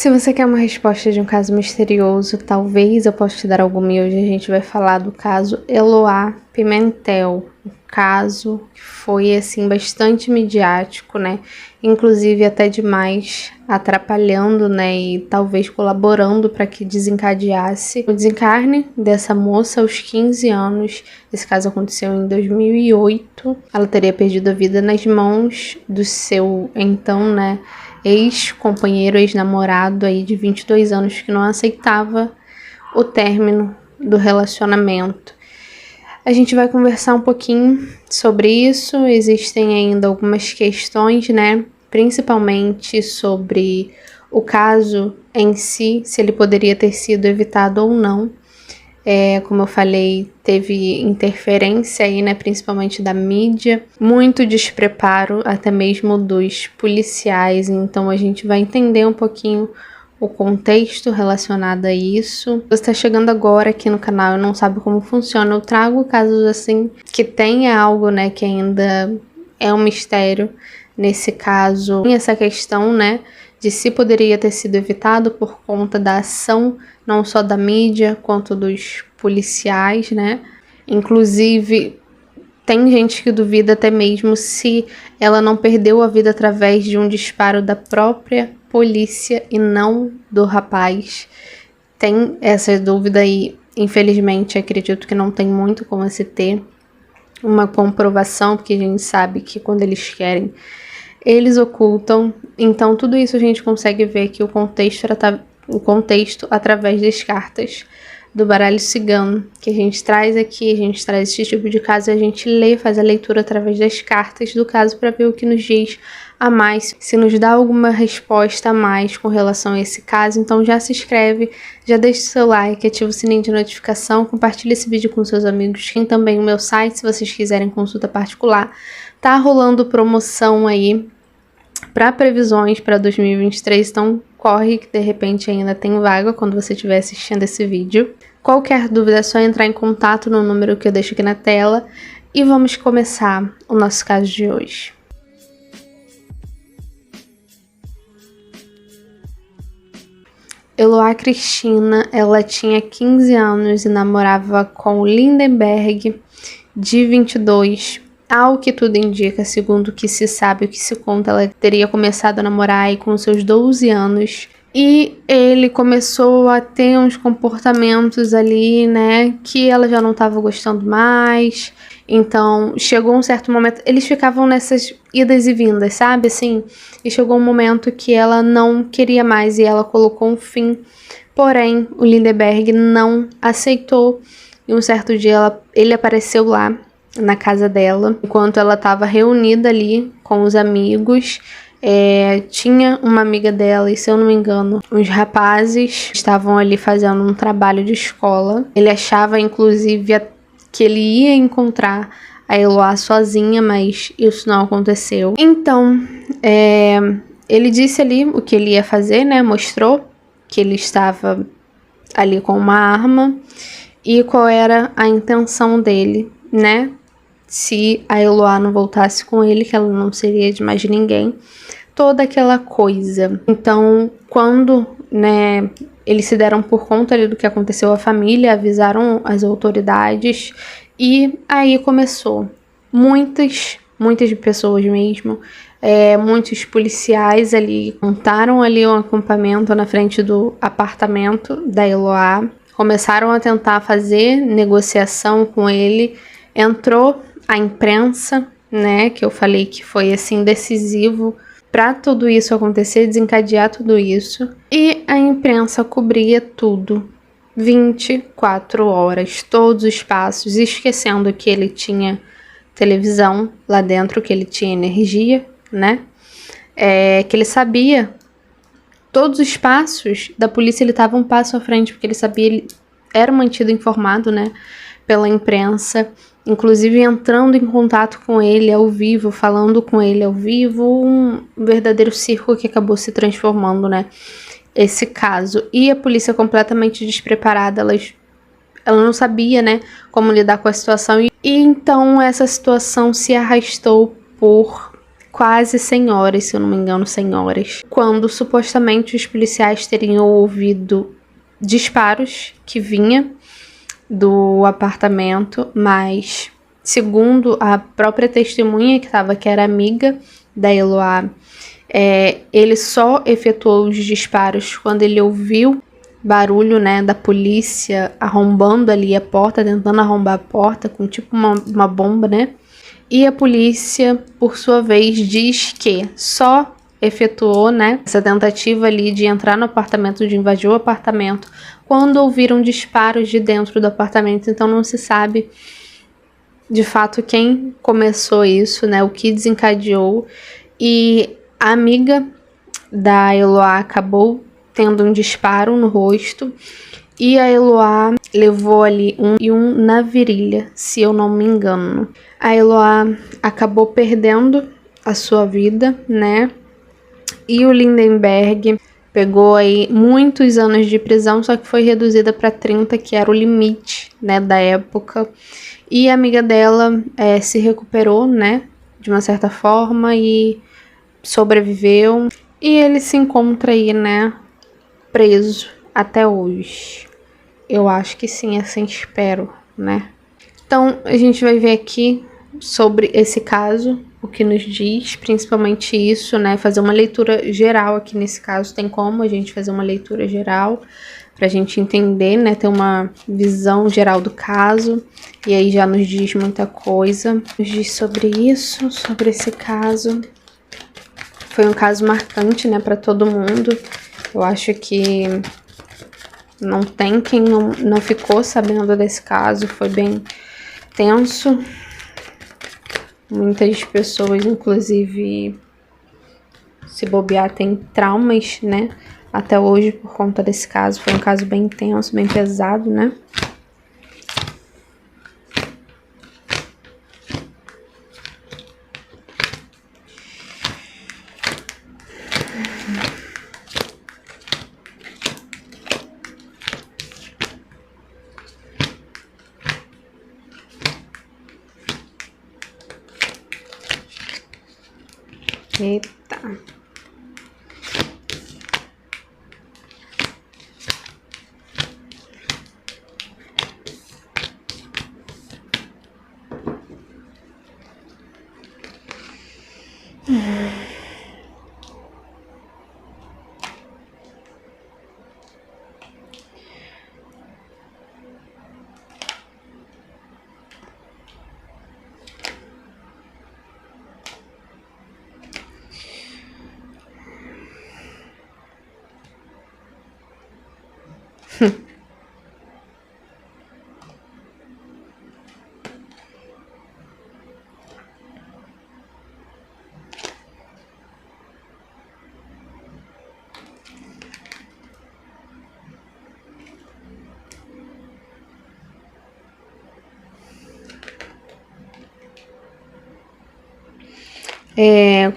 Se você quer uma resposta de um caso misterioso, talvez eu possa te dar alguma, e hoje a gente vai falar do caso Eloá Pimentel. Um caso que foi, assim, bastante midiático, né? Inclusive até demais, atrapalhando, né? E talvez colaborando para que desencadeasse o desencarne dessa moça aos 15 anos. Esse caso aconteceu em 2008. Ela teria perdido a vida nas mãos do seu, então, né, ex-companheiro, ex-namorado aí de 22 anos que não aceitava o término do relacionamento. A gente vai conversar um pouquinho sobre isso. Existem ainda algumas questões, né, principalmente sobre o caso em si, se ele poderia ter sido evitado ou não. Como eu falei, teve interferência aí, né, principalmente da mídia, muito despreparo até mesmo dos policiais, então a gente vai entender um pouquinho o contexto relacionado a isso. Se você está chegando agora aqui no canal e não sabe como funciona, eu trago casos assim que tenha algo, né, que ainda é um mistério. Nesse caso, tem essa questão, né, de se poderia ter sido evitado por conta da ação não só da mídia quanto dos policiais, né? Inclusive, tem gente que duvida até mesmo se ela não perdeu a vida através de um disparo da própria polícia e não do rapaz. Tem essa dúvida e, infelizmente, acredito que não tem muito como se ter uma comprovação, porque a gente sabe que quando eles querem, eles ocultam. Então, tudo isso a gente consegue ver que o contexto através das cartas do baralho cigano que a gente traz aqui. A gente traz esse tipo de caso e a gente lê, faz a leitura através das cartas do caso para ver o que nos diz a mais, se nos dá alguma resposta a mais com relação a esse caso. Então já se inscreve, já deixa o seu like, ativa o sininho de notificação, compartilha esse vídeo com seus amigos. Tem também o meu site, se vocês quiserem consulta particular. Tá rolando promoção aí para previsões para 2023, então corre que de repente ainda tem vaga quando você estiver assistindo esse vídeo. Qualquer dúvida é só entrar em contato no número que eu deixo aqui na tela e vamos começar o nosso caso de hoje. Eloá Cristina, ela tinha 15 anos e namorava com Lindenberg, de 22. Ao que tudo indica, segundo o que se sabe, o que se conta, ela teria começado a namorar aí com seus 12 anos. E ele começou a ter uns comportamentos ali, né, que ela já não estava gostando mais. Então, chegou um certo momento, eles ficavam nessas idas e vindas, sabe, assim? E chegou um momento que ela não queria mais e ela colocou um fim. Porém, o Lindenberg não aceitou. E um certo dia ele apareceu lá na casa dela, enquanto ela estava reunida ali com os amigos. Tinha uma amiga dela e, se eu não me engano, uns rapazes estavam ali fazendo um trabalho de escola. Ele achava, inclusive, que ele ia encontrar a Eloá sozinha, mas isso não aconteceu. Então, ele disse ali o que ele ia fazer, né? Mostrou que ele estava ali com uma arma e qual era a intenção dele, né? Se a Eloá não voltasse com ele, que ela não seria de mais de ninguém, toda aquela coisa. Então, quando, né, eles se deram por conta ali do que aconteceu à família, avisaram as autoridades e aí começou. Muitas pessoas mesmo, muitos policiais ali montaram ali um acampamento na frente do apartamento da Eloá, começaram a tentar fazer negociação com ele. Entrou a imprensa, né, que eu falei que foi assim decisivo para tudo isso acontecer, desencadear tudo isso. E a imprensa cobria tudo, 24 horas, todos os passos, esquecendo que ele tinha televisão lá dentro, que ele tinha energia, né, que ele sabia todos os passos da polícia. Ele estava um passo à frente, porque ele sabia, ele era mantido informado, né, pela imprensa, inclusive entrando em contato com ele ao vivo, falando com ele ao vivo, um verdadeiro circo que acabou se transformando, né, esse caso. E a polícia completamente despreparada, ela não sabia, né, como lidar com a situação, e então essa situação se arrastou por quase 100 horas, se eu não me engano, 100 horas, quando supostamente os policiais teriam ouvido disparos que vinha do apartamento, mas segundo a própria testemunha que era amiga da Eloá, ele só efetuou os disparos quando ele ouviu barulho, né, da polícia arrombando ali a porta, tentando arrombar a porta com tipo uma bomba, né? E a polícia, por sua vez, diz que só efetuou, né, essa tentativa ali de entrar no apartamento, de invadir o apartamento, quando ouviram disparos de dentro do apartamento. Então não se sabe de fato quem começou isso, né, o que desencadeou. E a amiga da Eloá acabou tendo um disparo no rosto e a Eloá levou ali um na virilha, se eu não me engano. A Eloá acabou perdendo a sua vida, né? E o Lindenberg pegou aí muitos anos de prisão, só que foi reduzida para 30, que era o limite, né, da época. E a amiga dela se recuperou, né, de uma certa forma e sobreviveu. E ele se encontra aí, né, preso até hoje. Eu acho que sim, assim espero, né? Então, a gente vai ver aqui sobre esse caso, o que nos diz, principalmente isso, né? Fazer uma leitura geral aqui nesse caso. Tem como a gente fazer uma leitura geral pra gente entender, né? Ter uma visão geral do caso. E aí já nos diz muita coisa. Nos diz sobre isso, sobre esse caso. Foi um caso marcante, né, pra todo mundo. Eu acho que não tem quem não ficou sabendo desse caso. Foi bem tenso. Muitas pessoas, inclusive, se bobear, têm traumas, né? Até hoje, por conta desse caso. Foi um caso bem tenso, bem pesado, né? Eita.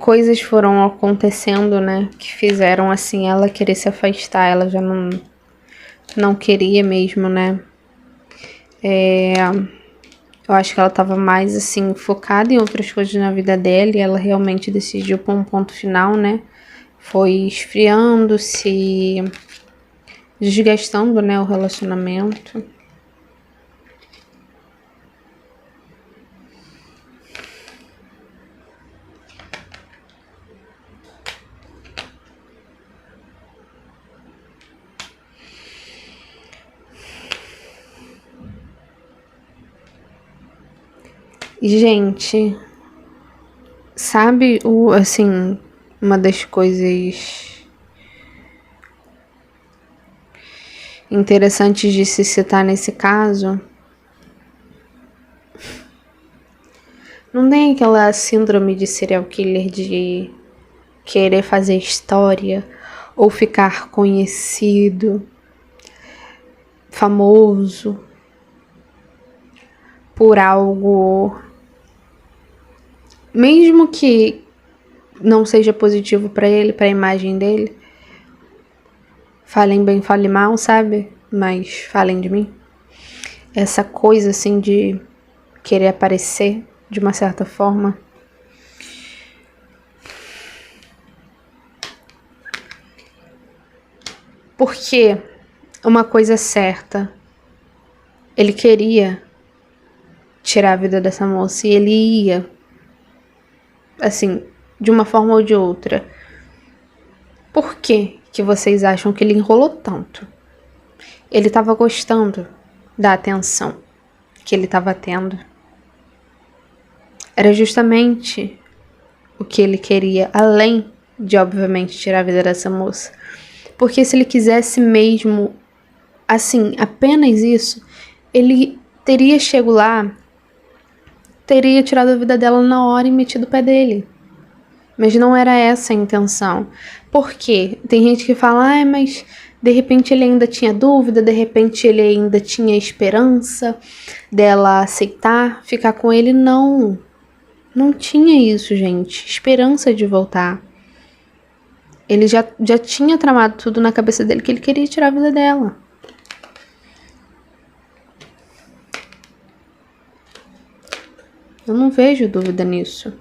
Coisas foram acontecendo, né, que fizeram, assim, ela querer se afastar. Ela já não queria mesmo, né. Eu acho que ela tava mais, assim, focada em outras coisas na vida dela e ela realmente decidiu pôr um ponto final, né. Foi esfriando, se desgastando, né, o relacionamento. Gente, sabe assim, uma das coisas interessantes de se citar nesse caso? Não tem aquela síndrome de serial killer de querer fazer história ou ficar conhecido, famoso por algo, mesmo que não seja positivo pra ele, pra imagem dele. Falem bem, falem mal, sabe? Mas falem de mim. Essa coisa assim de querer aparecer de uma certa forma. Porque uma coisa é certa, ele queria tirar a vida dessa moça e ele ia, assim, de uma forma ou de outra. Por que vocês acham que ele enrolou tanto? Ele estava gostando da atenção que ele estava tendo. Era justamente o que ele queria, além de, obviamente, tirar a vida dessa moça. Porque se ele quisesse mesmo, assim, apenas isso, ele teria chego lá, teria tirado a vida dela na hora e metido o pé dele. Mas não era essa a intenção. Por quê? Tem gente que fala, mas de repente ele ainda tinha dúvida, de repente ele ainda tinha esperança dela aceitar ficar com ele. Não tinha isso, gente. Esperança de voltar. Ele já tinha tramado tudo na cabeça dele que ele queria tirar a vida dela. Eu não vejo dúvida nisso.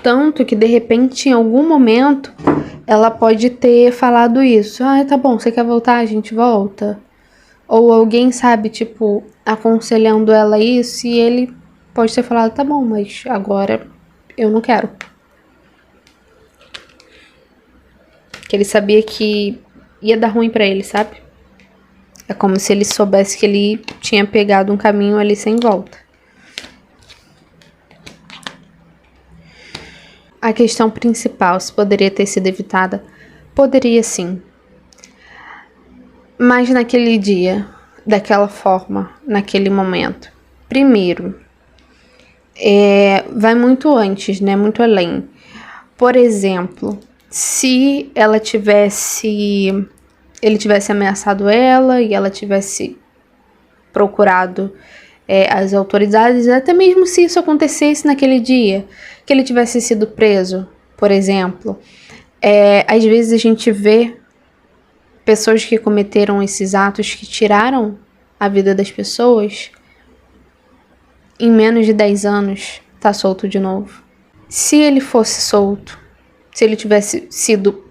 Tanto que, de repente, em algum momento, ela pode ter falado isso. Tá bom, você quer voltar? A gente volta. Ou alguém, sabe, tipo, aconselhando ela isso, e ele pode ter falado, tá bom, mas agora eu não quero. Que ele sabia que ia dar ruim pra ele, sabe? É como se ele soubesse que ele tinha pegado um caminho ali sem volta. A questão principal, se poderia ter sido evitada, poderia sim. Mas naquele dia, daquela forma, naquele momento. Primeiro, vai muito antes, né? Muito além. Por exemplo, se ele tivesse ameaçado ela e ela tivesse procurado as autoridades, até mesmo se isso acontecesse naquele dia, que ele tivesse sido preso, por exemplo, às vezes a gente vê pessoas que cometeram esses atos, que tiraram a vida das pessoas, em menos de 10 anos, tá solto de novo. Se ele fosse solto, se ele tivesse sido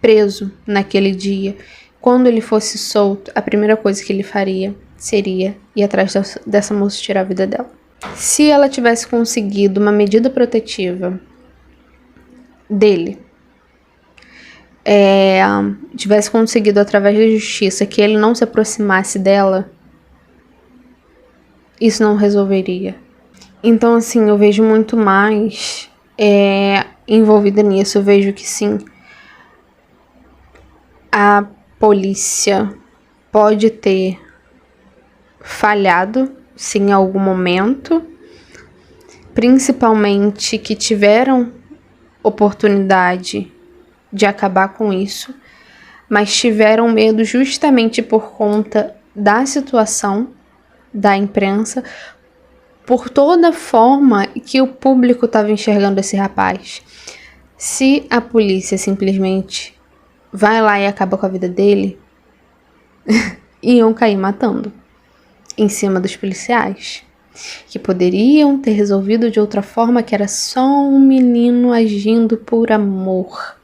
preso naquele dia, quando ele fosse solto, a primeira coisa que ele faria seria ir atrás dessa moça e tirar a vida dela. Se ela tivesse conseguido uma medida protetiva dele, tivesse conseguido através da justiça que ele não se aproximasse dela, isso não resolveria. Então, assim, eu vejo muito mais envolvida nisso. Eu vejo que sim, a polícia pode ter falhado, sim, em algum momento, principalmente que tiveram oportunidade de acabar com isso, mas tiveram medo justamente por conta da situação da imprensa, por toda a forma que o público estava enxergando esse rapaz. Se a polícia simplesmente vai lá e acaba com a vida dele, iam cair matando em cima dos policiais, que poderiam ter resolvido de outra forma, que era só um menino agindo por amor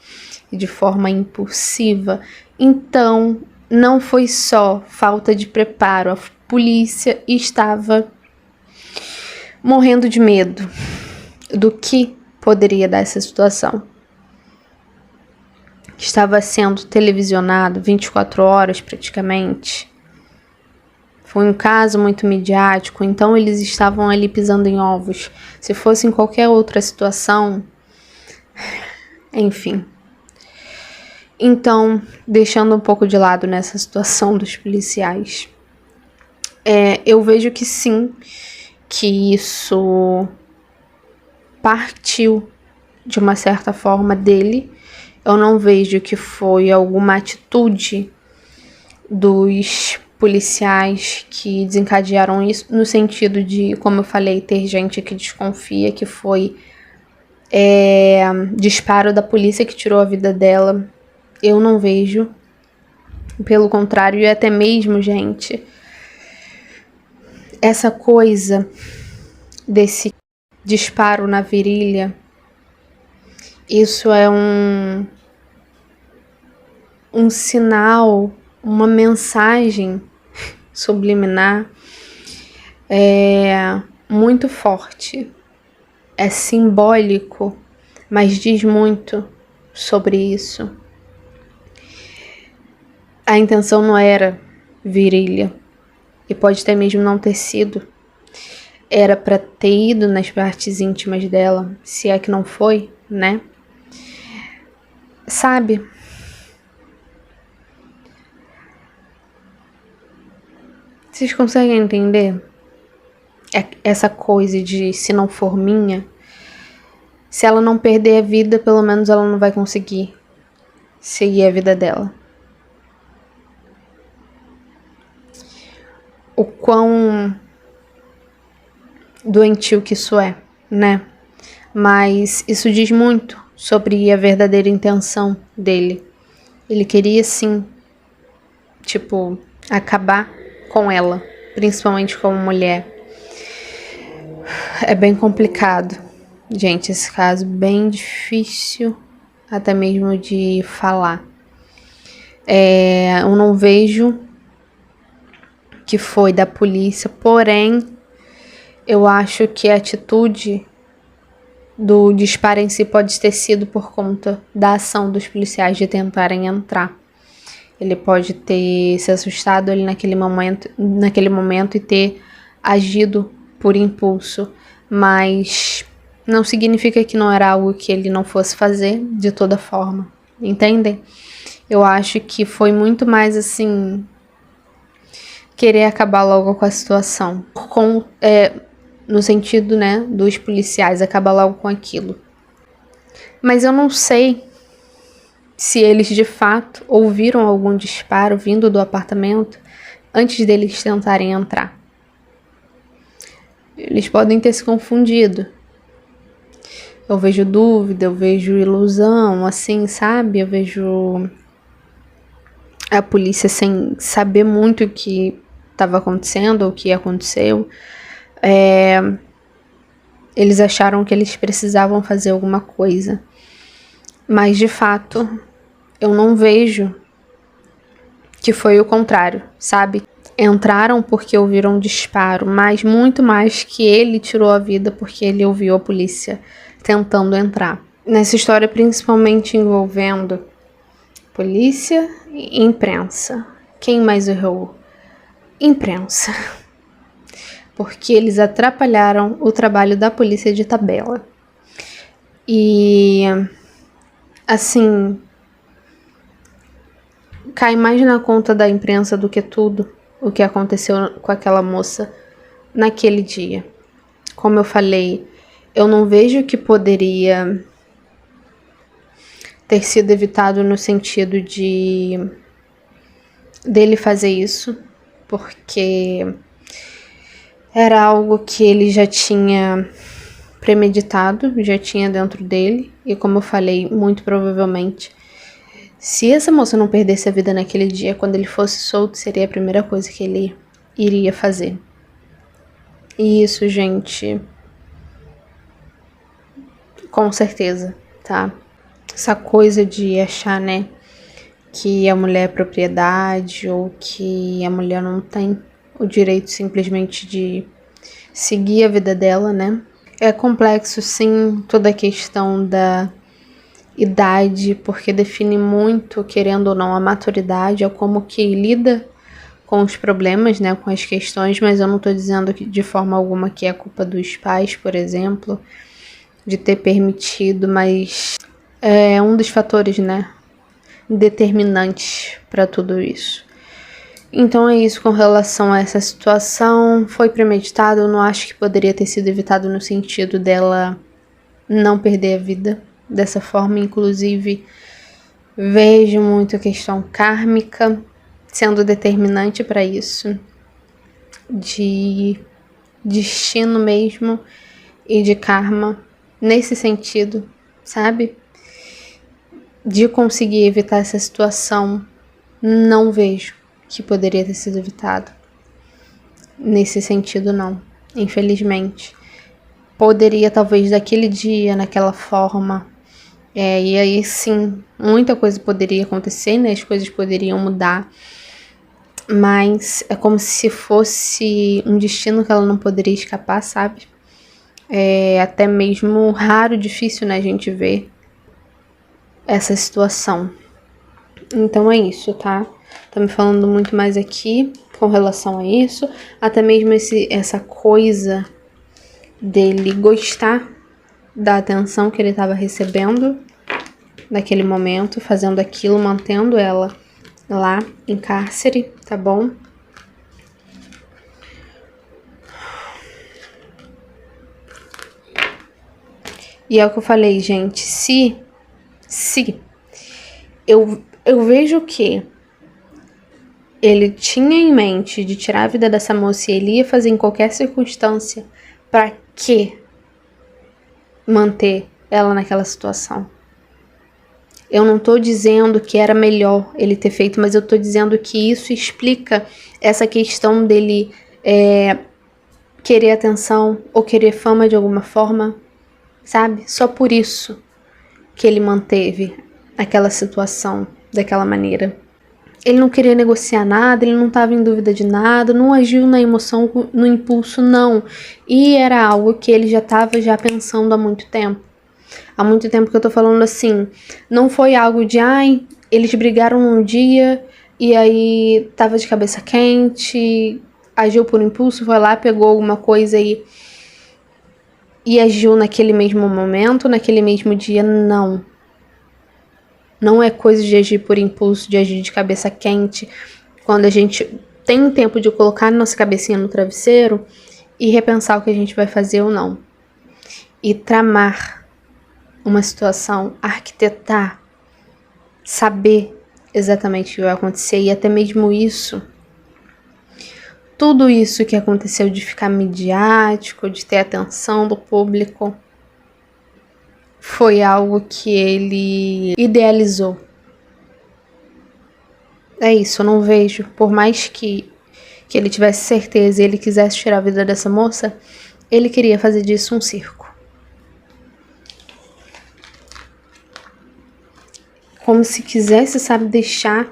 e de forma impulsiva. Então, não foi só falta de preparo, a polícia estava morrendo de medo do que poderia dar essa situação. Estava sendo televisionado 24 horas praticamente. Foi um caso muito midiático, então eles estavam ali pisando em ovos. Se fosse em qualquer outra situação, enfim. Então, deixando um pouco de lado nessa situação dos policiais, eu vejo que sim, que isso partiu de uma certa forma dele. Eu não vejo que foi alguma atitude dos policiais que desencadearam isso, no sentido de, como eu falei, ter gente que desconfia que foi disparo da polícia que tirou a vida dela. Eu não vejo. Pelo contrário, e até mesmo, gente, essa coisa desse disparo na virilha, isso é um sinal, uma mensagem subliminar muito forte. É simbólico, mas diz muito sobre isso. A intenção não era virilha, e pode até mesmo não ter sido. Era para ter ido nas partes íntimas dela, se é que não foi, né? Sabe? Vocês conseguem entender? Essa coisa de se não for minha, se ela não perder a vida, pelo menos ela não vai conseguir seguir a vida dela. O quão doentio que isso é, né? Mas isso diz muito sobre a verdadeira intenção dele. Ele queria sim, acabar com ela, principalmente como mulher. É bem complicado, gente, esse caso, bem difícil até mesmo de falar. Eu não vejo que foi da polícia, porém, eu acho que a atitude do disparo em si pode ter sido por conta da ação dos policiais de tentarem entrar. Ele pode ter se assustado ali naquele momento e ter agido por impulso, mas não significa que não era algo que ele não fosse fazer de toda forma, entendem? Eu acho que foi muito mais assim, querer acabar logo com a situação, no sentido, né, dos policiais, acabar logo com aquilo. Mas eu não sei se eles de fato ouviram algum disparo vindo do apartamento antes deles tentarem entrar. Eles podem ter se confundido. Eu vejo dúvida, eu vejo ilusão, assim, sabe? Eu vejo a polícia sem saber muito o que estava acontecendo ou o que aconteceu. Eles acharam que eles precisavam fazer alguma coisa. Mas, de fato, eu não vejo que foi o contrário, sabe? Entraram porque ouviram um disparo, mas muito mais que ele tirou a vida porque ele ouviu a polícia tentando entrar. Nessa história, principalmente envolvendo polícia e imprensa. Quem mais errou? Imprensa. Porque eles atrapalharam o trabalho da polícia de tabela. E, assim, cai mais na conta da imprensa do que tudo o que aconteceu com aquela moça naquele dia. Como eu falei, eu não vejo que poderia ter sido evitado no sentido dele fazer isso, porque era algo que ele já tinha premeditado, já tinha dentro dele, e como eu falei, muito provavelmente, se essa moça não perdesse a vida naquele dia, quando ele fosse solto, seria a primeira coisa que ele iria fazer. E isso, gente, com certeza, tá? Essa coisa de achar, né, que a mulher é propriedade ou que a mulher não tem o direito simplesmente de seguir a vida dela, né? É complexo, sim, toda a questão da idade, porque define muito, querendo ou não, a maturidade, é como que lida com os problemas, né, com as questões, mas eu não tô dizendo que de forma alguma que é culpa dos pais, por exemplo, de ter permitido, mas é um dos fatores, né, determinantes para tudo isso. Então é isso com relação a essa situação. Foi premeditado, eu não acho que poderia ter sido evitado no sentido dela não perder a vida dessa forma. Inclusive, vejo muito a questão kármica sendo determinante para isso, de destino mesmo e de karma nesse sentido, sabe? De conseguir evitar essa situação, não vejo que poderia ter sido evitado. Nesse sentido, não. Infelizmente. poderia talvez daquele dia, naquela forma. E aí sim, muita coisa poderia acontecer, né? As coisas poderiam mudar. Mas é como se fosse um destino que ela não poderia escapar, sabe? É até mesmo raro, difícil, né, a gente ver essa situação. Então é isso, tá? Tô me falando muito mais aqui com relação a isso. Até mesmo essa coisa dele gostar da atenção que ele estava recebendo naquele momento, fazendo aquilo, mantendo ela lá em cárcere, tá bom? E é o que eu falei, gente, se eu vejo que ele tinha em mente de tirar a vida dessa moça e ele ia fazer em qualquer circunstância, pra que manter ela naquela situação? Eu não tô dizendo que era melhor ele ter feito, mas eu tô dizendo que isso explica essa questão dele querer atenção ou querer fama de alguma forma, sabe? Só por isso que ele manteve aquela situação daquela maneira. Ele não queria negociar nada, ele não estava em dúvida de nada, não agiu na emoção, no impulso, não. E era algo que ele já estava pensando há muito tempo. Há muito tempo que eu tô falando assim, não foi algo de, eles brigaram um dia e aí tava de cabeça quente, agiu por impulso, foi lá, pegou alguma coisa e agiu naquele mesmo momento, naquele mesmo dia, não. Não é coisa de agir por impulso, de agir de cabeça quente, quando a gente tem tempo de colocar nossa cabecinha no travesseiro e repensar o que a gente vai fazer ou não. E tramar uma situação, arquitetar, saber exatamente o que vai acontecer e até mesmo isso, tudo isso que aconteceu de ficar midiático, de ter atenção do público, foi algo que ele idealizou. É isso, eu não vejo, por mais que ele tivesse certeza e ele quisesse tirar a vida dessa moça, ele queria fazer disso um circo. Como se quisesse, sabe, deixar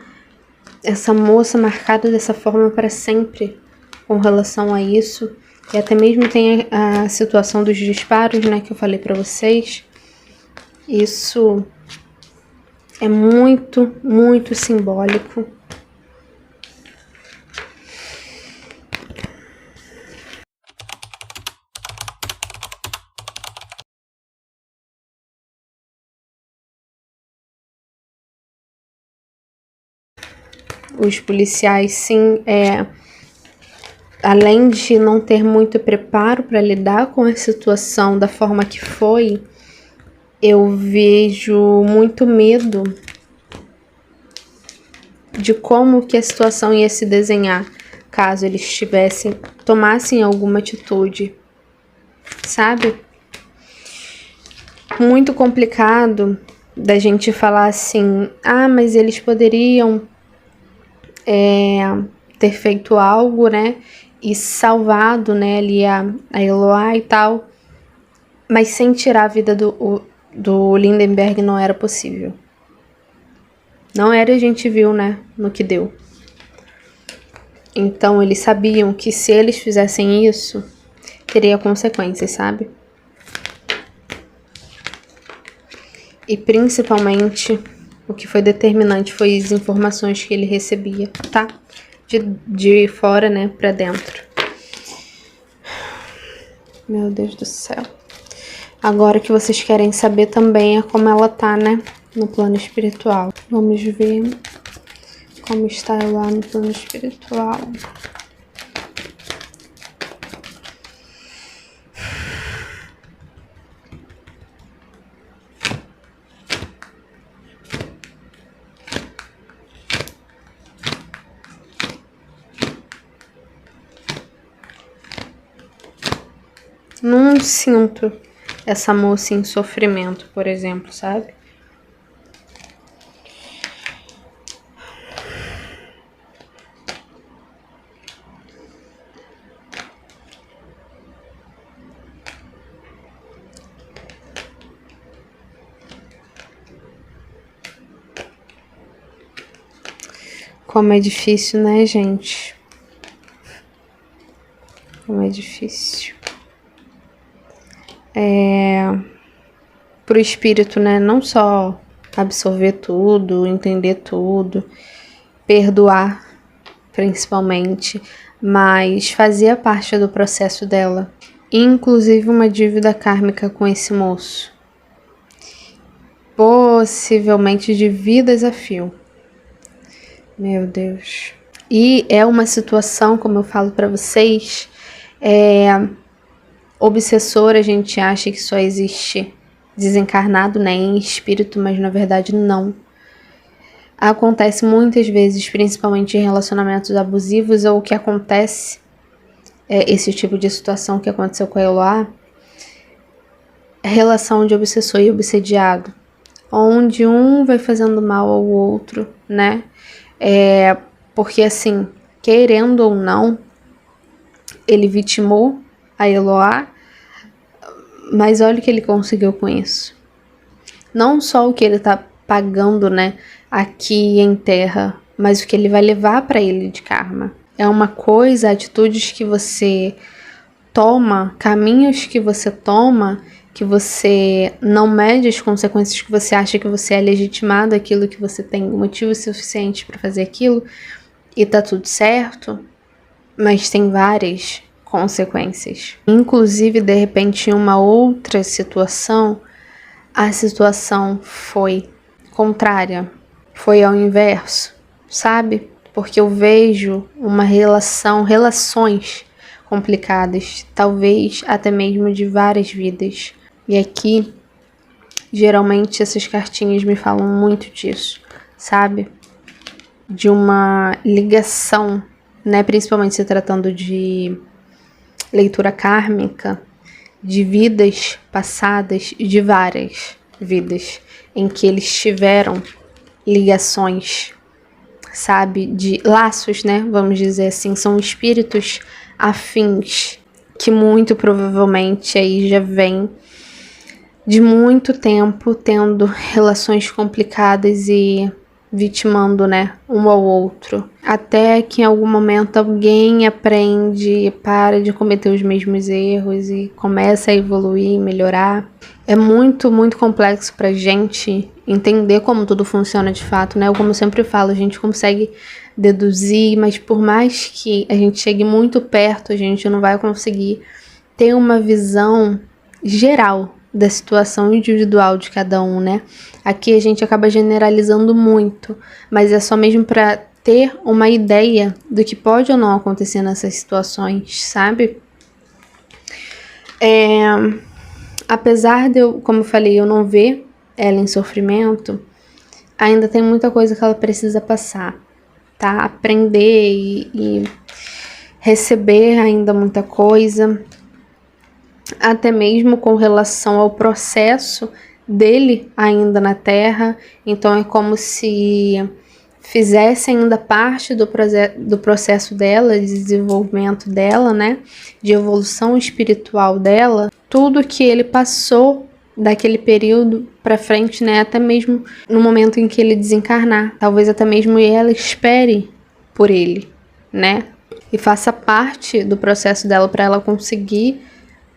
essa moça marcada dessa forma para sempre com relação a isso. E até mesmo tem a situação dos disparos, né, que eu falei para vocês. Isso é muito, muito simbólico. Os policiais, sim, além de não ter muito preparo para lidar com a situação da forma que foi, eu vejo muito medo de como que a situação ia se desenhar caso eles tomassem alguma atitude, sabe? Muito complicado da gente falar assim, mas eles poderiam ter feito algo, né, e salvado, né, ali a Eloá e tal, mas sem tirar a vida do Lindenberg não era possível. Não era, a gente viu, né, no que deu. Então eles sabiam que se eles fizessem isso, teria consequências, sabe? E principalmente o que foi determinante foi as informações que ele recebia, tá? De fora, né, pra dentro. Meu Deus do céu. Agora o que vocês querem saber também é como ela tá, né, no plano espiritual. Vamos ver como está lá no plano espiritual. Não sinto essa moça em sofrimento, por exemplo, sabe? Como é difícil, né, gente? Como é difícil. Pro espírito, né, não só absorver tudo, entender tudo, perdoar, principalmente, mas fazia parte do processo dela. Inclusive uma dívida kármica com esse moço. Possivelmente de vidas a fio. Meu Deus. E é uma situação, como eu falo pra vocês, obsessora. A gente acha que só existe desencarnado, né, em espírito, mas na verdade não. Acontece muitas vezes, principalmente em relacionamentos abusivos, ou o que acontece, esse tipo de situação que aconteceu com a Eloá, relação de obsessor e obsediado, onde um vai fazendo mal ao outro, né? Porque assim, querendo ou não, ele vitimou a Eloá, mas olha o que ele conseguiu com isso. Não só o que ele tá pagando, né, aqui em terra, mas o que ele vai levar para ele de karma. É uma coisa, atitudes que você toma, caminhos que você toma, que você não mede as consequências, que você acha que você é legitimado aquilo, que você tem motivo suficiente para fazer aquilo e tá tudo certo, mas tem várias consequências. Inclusive, de repente, em uma outra situação, a situação foi contrária, foi ao inverso, sabe? Porque eu vejo relações complicadas, talvez até mesmo de várias vidas. E aqui, geralmente, essas cartinhas me falam muito disso, sabe? De uma ligação, né? Principalmente se tratando de leitura kármica, de vidas passadas, de várias vidas, em que eles tiveram ligações, sabe? De laços, né? Vamos dizer assim, são espíritos afins, que muito provavelmente aí já vem de muito tempo tendo relações complicadas e vitimando, né, um ao outro, até que em algum momento alguém aprende e para de cometer os mesmos erros e começa a evoluir, melhorar. É muito, muito complexo pra gente entender como tudo funciona de fato, né? Como eu sempre falo, a gente consegue deduzir, mas por mais que a gente chegue muito perto, a gente não vai conseguir ter uma visão geral da situação individual de cada um, né? Aqui a gente acaba generalizando muito, mas é só mesmo para ter uma ideia do que pode ou não acontecer nessas situações, sabe? Apesar de eu, como eu falei, eu não ver ela em sofrimento, ainda tem muita coisa que ela precisa passar, tá? Aprender e receber ainda muita coisa, até mesmo com relação ao processo dele ainda na Terra. Então é como se fizesse ainda parte do processo dela, de desenvolvimento dela, né, de evolução espiritual dela, tudo que ele passou daquele período para frente, né, até mesmo no momento em que ele desencarnar, talvez até mesmo ela espere por ele, né, e faça parte do processo dela para ela conseguir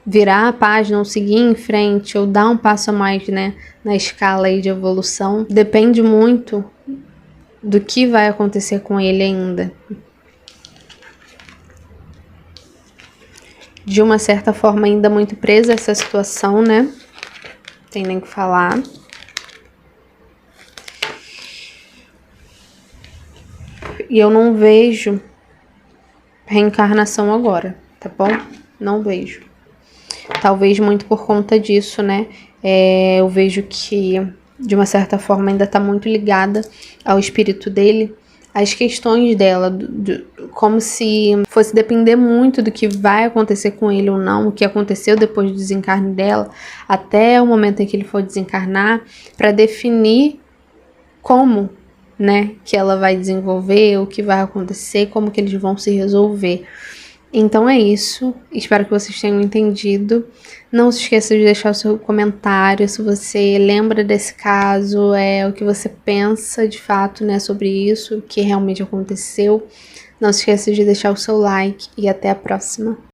virar a página ou seguir em frente ou dar um passo a mais, né, na escala aí de evolução. Depende muito do que vai acontecer com ele ainda. De uma certa forma ainda muito presa a essa situação, né? Tem nem o que falar. E eu não vejo reencarnação agora, tá bom? Não vejo. Talvez muito por conta disso, né? Eu vejo que, de uma certa forma, ainda tá muito ligada ao espírito dele, as questões dela, como se fosse depender muito do que vai acontecer com ele ou não, o que aconteceu depois do desencarne dela, até o momento em que ele for desencarnar, para definir como, né, que ela vai desenvolver, o que vai acontecer, como que eles vão se resolver. Então é isso, espero que vocês tenham entendido. Não se esqueça de deixar o seu comentário se você lembra desse caso, o que você pensa de fato, né, sobre isso, o que realmente aconteceu. Não se esqueça de deixar o seu like e até a próxima.